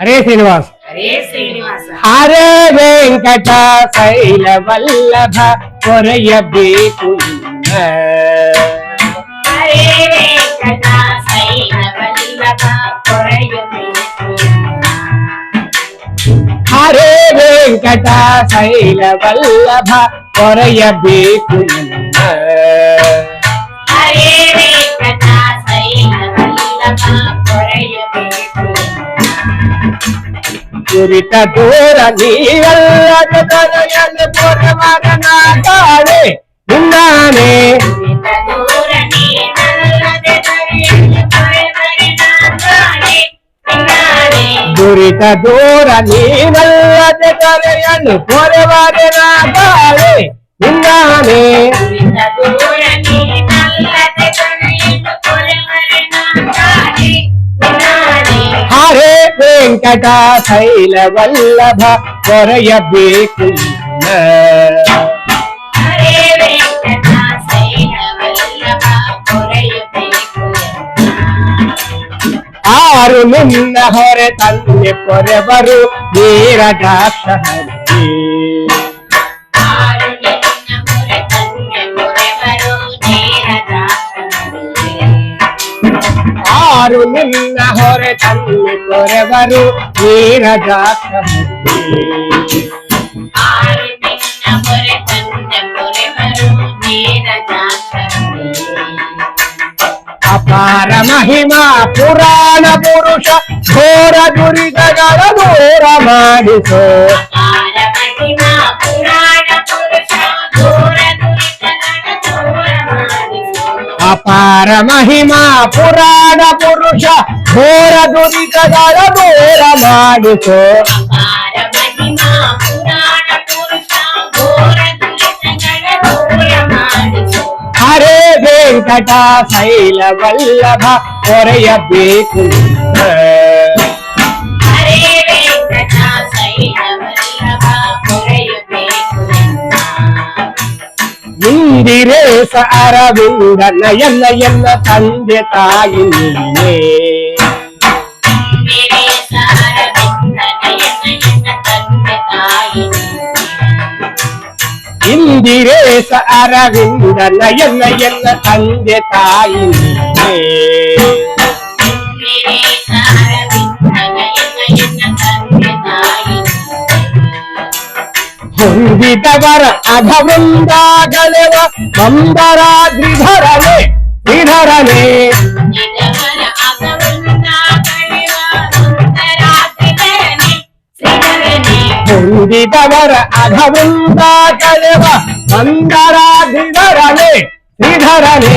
ಹರೇ ಶ್ರೀನಿವಾಸ ಹರೇ ವೆಂಕಟ ಶೈಲ ವಲ್ಲಭ ಕೊರೆಯಬೇಕು ಹರೇ ವೆಂಕಟ ಶೈಲ ವಲ್ಲಭ ಕೊರೆಯಬೇಕು ಹರೇ ವೆಂಕಟ ಶೈಲ ವಲ್ಲಭ ಕೊರೆಯಬೇಕು ಹರೇ ವೆಂಕಟ ಶೈಲ ವಲ್ಲಭ ಕೊರೆಯಬೇಕು ದುರಿತ ದೂರ ನೀವಲ್ಲದ ದೊರೆಯಲು ಪೊರವರನಾಗಾಳೆ ನಿನ್ನಾನೆ ದುರಿತ ದೂರ ನೀವಲ್ಲದ ದೊರೆಯಲು ಪೊರವರನಾಗಾಳೆ ನಿನ್ನಾನೆ ಹರೇ ವೆಂಕಟ ಶೈಲ ವಲ್ಲಭ ಕೊರೆಯಬೇಕು ಹರೇ ವೆಂಕಟ ಶೈಲ ವಲ್ಲಭ ಕೊರೆಯಬೇಕು ಆರು ನಿನ್ನ ಹೊರೆ ತಂದೆ ಕೊರೆಬರು ನೀರಜಾಕ್ಷಹರಿ ಆರು ನಿನ್ನ ಹೊರೆ ತಂದೆ ಕೊರೆಬರು ನೀರಜಾಕ್ಷಹರಿ ಅಪಾರ ಮಹಿಮಾ ಪುರಾಣ ಪುರುಷ ಘೋರ ದುರಿತಗಳ ದೂರ ಮಾಡಿಸೋ ಅಪಾರ ಮಹಿಮಾ ಪುರಾಣ ಪುರುಷ ಘೋರ ದುರಿತಗಳ ದೂರ ಮಾಡಿಸೋ ಹರೇ ವೆಂಕಟ ಶೈಲ ವಲ್ಲಭ ಕೊರೆಯಬೇಕು ಹರೇ ವೆಂಕಟ ಶೈಲ ವಲ್ಲಭ ಕೊರೆಯಬೇಕು ಇಂದಿರೇಶ ಅರವಿಂದ ನಯನ ಎನ್ನ ತಂದೆ ತಾಯಿ ನೀನೇ ಇಂದಿರೇಶ ಅರವಿಂದ ನಯನ ಎನ್ನ ತಂದೆ ತಾಯಿ ನೀನೇ ಹೊಂದಿದವರ ಅಧವೃಂದಾಗಳೆವ ಮಂದರಾದ್ರಿಧರನೆ ಶ್ರೀಧರನೆ ಹೊಂದಿದವರ ಅಧವೃಂದಾಗಳೆವ ಮಂದರಾದ್ರಿಧರನೆ ಶ್ರೀಧರನೆ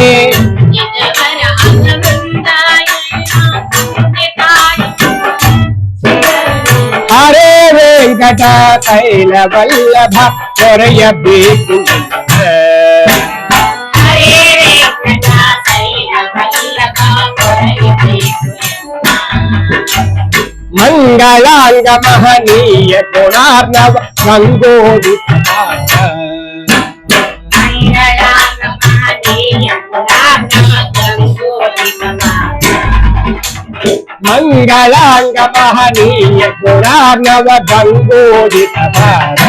ಹರೇ ವೆಂಕಟ ಶೈಲ ವಲ್ಲಭ ಕೊರೆಯಬೇಕು ಹರೇ ವೆಂಕಟ ಶೈಲ ವಲ್ಲಭ ಕೊರೆಯಬೇಕು ಮಂಗಳಾಂಗ ಮಹನೀಯ ಗುಣಾರ್ಣವ ಗಂಗೋದಿತ ಮಂಗಳಾಂಗ ಮಹನೀಯ ಗುಣಾರ್ಣವ ಗಂಗೋದಿತ ಭಾರ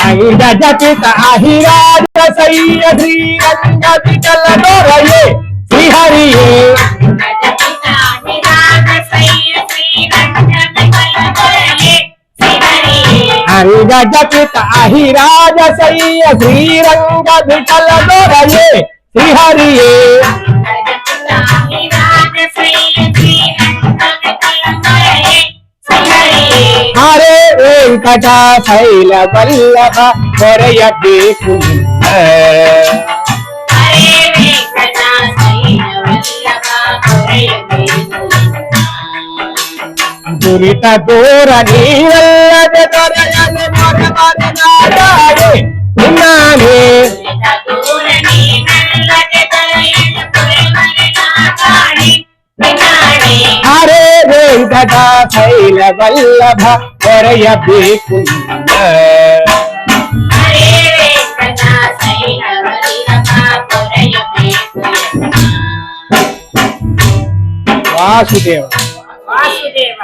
ಅಂಗ ಜಪಿತ ಅಹಿರಾಜ ಸೈಯ ಶ್ರೀರಂಗ ವಿಠಲ ದೊರೆಯೇ ಶ್ರೀಹರಿಯೇ ಅಂಗ ಜಪಿತ ಅಹಿರಾಜ ಸೈಯ ಶ್ರೀರಂಗ ವಿಠಲ ದೊರೆಯೇ ಶ್ರೀಹರಿಯೇ ಹರೇ ವೆಂಕಟ ಶೈಲ ವಲ್ಲಭ ಕೊರೆಯಬೇಕು ಹರೇ ವೆಂಕಟ ಶೈಲ ವಲ್ಲಭ ಕೊರೆಯಬೇಕು ದುರಿತ ದೂರ ನೀವಲ್ಲದ ದೊರೆಯಲು ಮೊರಬರನಾಗಾಳೆ ನಿನ್ನಾನೆ ಹರೇ ವೆಂಕಟ ಶೈಲ ವಲ್ಲಭ ಕೊರೆಯಬೇಕು ಹರೇ ವೆಂಕಟ ಶೈಲ ವಾಸುದೇವ ವಾಸುದೇವ